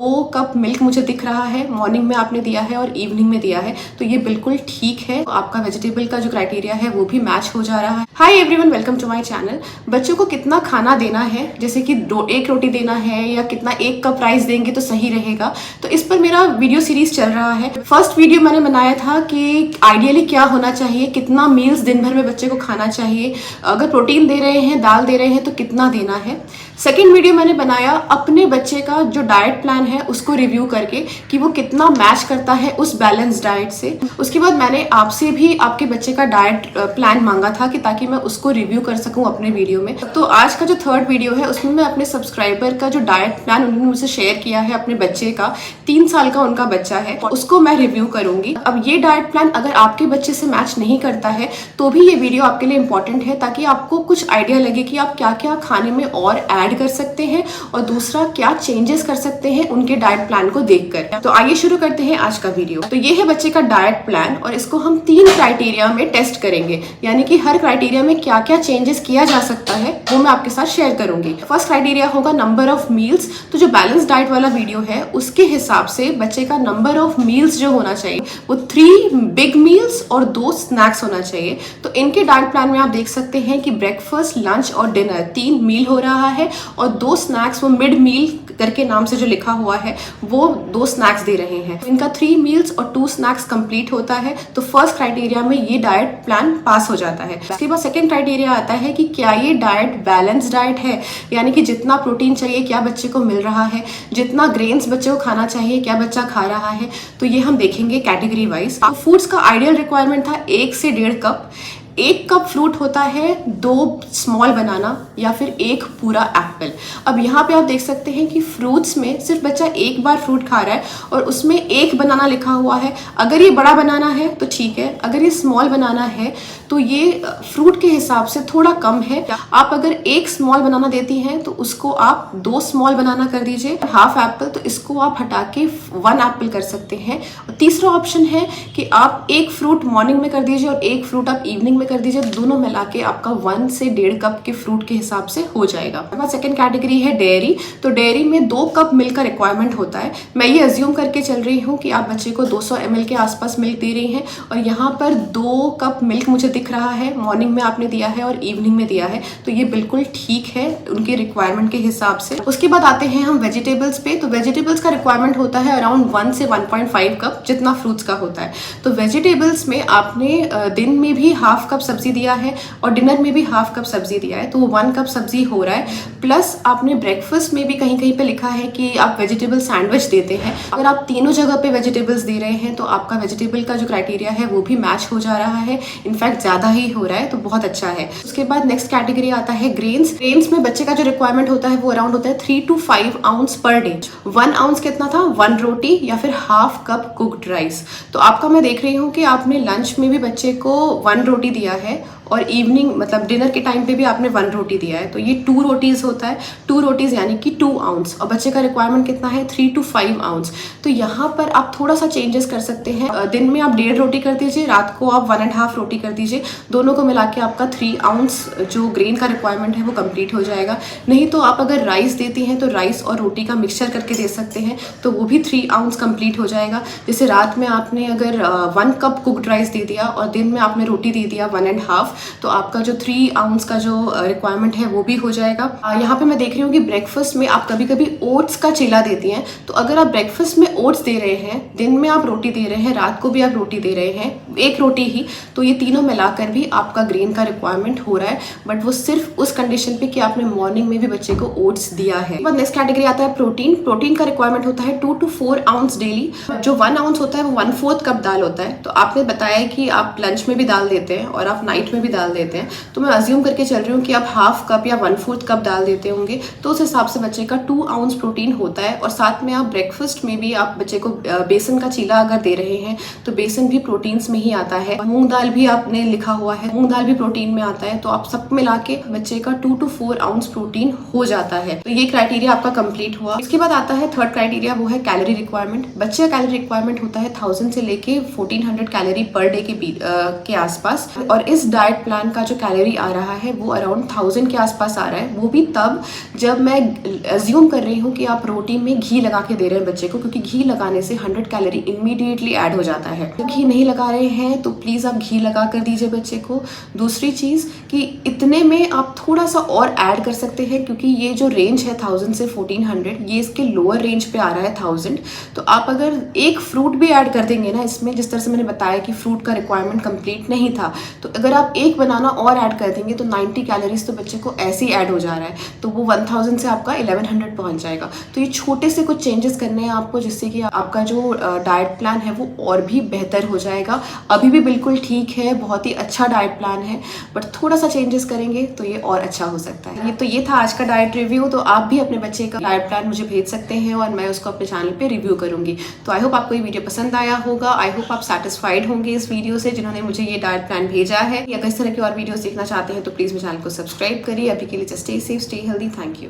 2 cup milk मुझे दिख रहा है, मॉर्निंग में आपने दिया है और इवनिंग में दिया है, तो ये बिल्कुल ठीक है। आपका वेजिटेबल का जो क्राइटेरिया है वो भी मैच हो जा रहा है। Hi everyone, welcome to my channel. बच्चों को कितना खाना देना है, जैसे कि 1 रोटी देना है या कितना 1 कप राइस देंगे तो सही रहेगा, तो इस पर मेरा वीडियो सीरीज चल रहा है। फर्स्ट वीडियो मैंने बनाया था कि आइडियली क्या होना चाहिए, कितना मील्स दिन भर में बच्चे को खाना चाहिए, अगर प्रोटीन दे रहे हैं, दाल दे रहे हैं तो कितना देना है। सेकेंड वीडियो मैंने बनाया अपने बच्चे का जो डाइट प्लान है उसको रिव्यू करके कि वो कितना मैच करता है उस बैलेंस डाइट से। उसके बाद मैंने आपसे भी आपके बच्चे का डाइट प्लान मांगा था कि ताकि मैं उसको रिव्यू कर सकूं अपने वीडियो में। तो आज का जो थर्ड वीडियो है उसमें मैं अपने सब्सक्राइबर का जो डाइट प्लान उन्होंने मुझसे शेयर किया है, अपने बच्चे का 3 साल का उनका बच्चा है, उसको मैं रिव्यू करूंगी। अब ये डाइट प्लान अगर आपके बच्चे से मैच नहीं करता है तो भी ये वीडियो आपके लिए इंपॉर्टेंट है, ताकि आपको कुछ आइडिया लगे कि आप क्या क्या खाने में और ऐड कर सकते हैं और दूसरा क्या चेंजेस कर सकते हैं उनके डाइट प्लान को देखकर। तो आइए शुरू करते हैं आज का वीडियो। तो ये है बच्चे का डाइट प्लान और इसको हम 3 क्राइटेरिया में टेस्ट करेंगे, यानी कि हर क्राइटेरिया में क्या क्या चेंजेस किया जा सकता है वो मैं आपके साथ शेयर करूंगी। फर्स्ट क्राइटेरिया होगा नंबर ऑफ मील्स। तो जो बैलेंस डाइट वाला वीडियो है उसके हिसाब से बच्चे का नंबर ऑफ मील्स जो होना चाहिए वो 3 बिग मील्स और 2 स्नैक्स होना चाहिए। तो इनके डाइट प्लान में आप देख सकते हैं कि ब्रेकफास्ट, लंच और डिनर 3 मील हो रहा है और 2 स्नैक्स, वो मिड मील करके नाम से जो लिखा हुआ है वो 2 स्नैक्स दे रहे हैं। इनका 3 मील्स और 2 स्नैक्स कंप्लीट होता है, तो फर्स्ट क्राइटेरिया में ये डाइट प्लान पास हो जाता है। उसके बाद सेकंड क्राइटेरिया आता है कि क्या ये डाइट बैलेंस डाइट है, यानी कि जितना प्रोटीन चाहिए क्या बच्चे को मिल रहा है, जितना ग्रेन्स बच्चे को खाना चाहिए क्या बच्चा खा रहा है। तो ये हम देखेंगे कैटेगरी वाइज। फूड्स का आइडियल रिक्वायरमेंट था 1 से 1.5 कप। 1 कप फ्रूट होता है 2 स्मॉल बनाना या फिर 1 पूरा एप्पल। अब यहाँ पे आप देख सकते हैं कि फ्रूट्स में सिर्फ बच्चा 1 बार फ्रूट खा रहा है और उसमें 1 बनाना लिखा हुआ है। अगर ये बड़ा बनाना है तो ठीक है, अगर ये स्मॉल बनाना है तो ये फ्रूट के हिसाब से थोड़ा कम है। आप अगर 1 स्मॉल बनाना देती हैं तो उसको आप 2 स्मॉल बनाना कर दीजिए। हाफ एप्पल तो इसको आप हटा के 1 एप्पल कर सकते हैं। और तीसरा ऑप्शन है कि आप 1 फ्रूट मॉर्निंग में कर दीजिए और 1 फ्रूट आप इवनिंग में कर दीजिए। दोनों मिला के आपका 1 से 1.5 कप के फ्रूट के हिसाब से हो जाएगा। सेकंड कैटेगरी है डेयरी। तो डेयरी में 2 कप मिल्क का रिक्वायरमेंट होता है। मैं ये अज्यूम करके चल रही हूँ कि आप बच्चे को 200 ml के आसपास मिल्क दे रही हैं और यहाँ पर 2 कप मिल्क मुझे दिख रहा है, मॉर्निंग में आपने दिया है और इवनिंग में दिया है, तो ये बिल्कुल ठीक है उनके रिक्वायरमेंट के हिसाब से। उसके बाद आते हैं हम वेजिटेबल्स पे। तो वेजिटेबल्स का रिक्वायरमेंट होता है अराउंड 1 से 1.5 कप, जितना फ्रूट्स का होता है। तो वेजिटेबल्स में आपने दिन में भी हाफ कप सब्जी दिया है और डिनर में भी हाफ कप सब्जी दिया है, तो वो 1 कप सब्जी हो रहा है। प्लस आपने ब्रेकफास्ट में भी कहीं कहीं पे लिखा है कि आप वेजिटेबल सैंडविच देते हैं। अगर आप तीनों जगह पे वेजिटेबल्स दे रहे हैं तो आपका वेजिटेबल का जो क्राइटेरिया है वो भी मैच हो जा रहा है, इनफैक्ट ज्यादा ही हो रहा है, तो बहुत अच्छा है। उसके बाद नेक्स्ट कैटेगरी आता है ग्रेन्स। ग्रेन्स में बच्चे का जो रिक्वायरमेंट होता है वो अराउंड होता है 3 to 5 ounce per day. 1 ounce कितना था, 1 रोटी या फिर हाफ कप कुक्ड राइस। तो आपका मैं देख रही हूँ कि आपने लंच में भी बच्चे को 1 रोटी दिया है और इवनिंग मतलब डिनर के टाइम पे भी आपने 1 रोटी दिया है, तो ये 2 रोटीज होता है। 2 रोटीज यानी कि 2 आउंस और बच्चे का रिक्वायरमेंट कितना है 3 to 5 आउंस। तो यहाँ पर आप थोड़ा सा चेंजेस कर सकते हैं। दिन में आप 1.5 रोटी कर दीजिए, रात को आप 1.5 रोटी कर दीजिए। दोनों को मिला के आपका 3 आउंस जो ग्रेन का रिक्वायरमेंट है वो कंप्लीट हो जाएगा। नहीं तो आप अगर राइस देती हैं तो राइस और रोटी का मिक्सचर करके दे सकते हैं, तो वो भी 3 आउंस कंप्लीट हो जाएगा। जैसे रात में आपने अगर 1 कप कुक्ड राइस दे दिया और दिन में आपने रोटी दे दिया 1.5, तो आपका जो 3 आउंस का जो रिक्वायरमेंट है वो भी हो जाएगा। यहाँ पे मैं देख रही हूँ कि ब्रेकफास्ट में आप कभी कभी ओट्स का चीला देती हैं, तो अगर आप ब्रेकफास्ट में ओट्स दे रहे हैं, दिन में आप रोटी दे रहे हैं, रात को भी आप रोटी दे रहे हैं, 1 रोटी ही, तो ये तीनों मिलाकर भी आपका ग्रेन का रिक्वायरमेंट हो रहा है, बट वो सिर्फ उस कंडीशन पे कि आपने मॉर्निंग में भी बच्चे को ओट्स दिया है। नेक्स्ट कैटेगरी आता है प्रोटीन। प्रोटीन का रिक्वायरमेंट होता है 2 to 4 आउंस डेली। जो 1 आउंस होता है वो 1/4 कप दाल होता है। तो आपने बताया कि आप लंच में भी दाल देते हैं और आप नाइट में भी दाल देते हैं, तो मैं अज्यूम करके चल रही हूँ कि आप हाफ कप या 1/4 कप दाल देते होंगे, तो उस हिसाब से बच्चे का 2 आउंस प्रोटीन होता है। और साथ में आप ब्रेकफास्ट में भी आप बच्चे को बेसन का चीला अगर दे रहे हैं तो बेसन भी प्रोटीन्स में ही आता है। मूंग दाल भी आपने लिखा हुआ है, मूंग दाल भी प्रोटीन में आता है, तो आप सब मिला के बच्चे का 2 to 4 आउंस प्रोटीन हो जाता है। तो ये क्राइटेरिया आपका कंप्लीट हुआ। इसके बाद आता है थर्ड क्राइटेरिया, वो है कैलोरी रिक्वायरमेंट। बच्चे का कैलोरी रिक्वायरमेंट होता है 1000 से लेके 1400 कैलोरी पर डे के आसपास। और इस डाइट डाइट प्लान का जो कैलोरी आ रहा है वो अराउंड 1000 के आसपास आ रहा है। वो भी तब जब मैं अज्यूम कर रही हूँ कि आप रोटी में घी लगा के दे रहे हैं बच्चे को, क्योंकि घी लगाने से 100 कैलोरी इमीडिएटली ऐड हो जाता है। तो घी नहीं लगा रहे हैं तो प्लीज़ आप घी लगा कर दीजिए बच्चे को। दूसरी चीज़ कि इतने में आप थोड़ा सा और ऐड कर सकते हैं, क्योंकि ये जो रेंज है 1000 से 1400, ये इसके लोअर रेंज पे आ रहा है 1000। तो आप अगर एक फ्रूट भी ऐड कर देंगे ना इसमें, जिस तरह से मैंने बताया कि फ्रूट का रिक्वायरमेंट कंप्लीट नहीं था, तो अगर आप एक बनाना और ऐड कर देंगे तो 90 कैलोरीज तो बच्चे को ऐसे ही ऐड हो जा रहा है, तो वो 1000 से आपका 1100 पहुंच जाएगा। तो ये छोटे से कुछ चेंजेस करने हैं आपको, जिससे कि आपका जो डाइट प्लान है वो और भी बेहतर हो जाएगा। अभी भी बिल्कुल ठीक है, बहुत ही अच्छा डाइट प्लान है, बट थोड़ा सा चेंजेस करेंगे तो ये और अच्छा हो सकता है। ये था आज का डाइट रिव्यू। तो आप भी अपने बच्चे का डाइट प्लान मुझे भेज सकते हैं और मैं उसको अपने चैनल पे रिव्यू करूंगी। तो आई होप आपको ये वीडियो पसंद आया होगा। आई होप आप सेटिस्फाइड होंगे इस वीडियो से, जिन्होंने मुझे ये डाइट प्लान भेजा है। अगर इस तरह की और वीडियोस देखना चाहते हैं तो प्लीज मेरे चैनल को सब्सक्राइब करिए। अभी के लिए just stay safe, stay healthy. Thank you.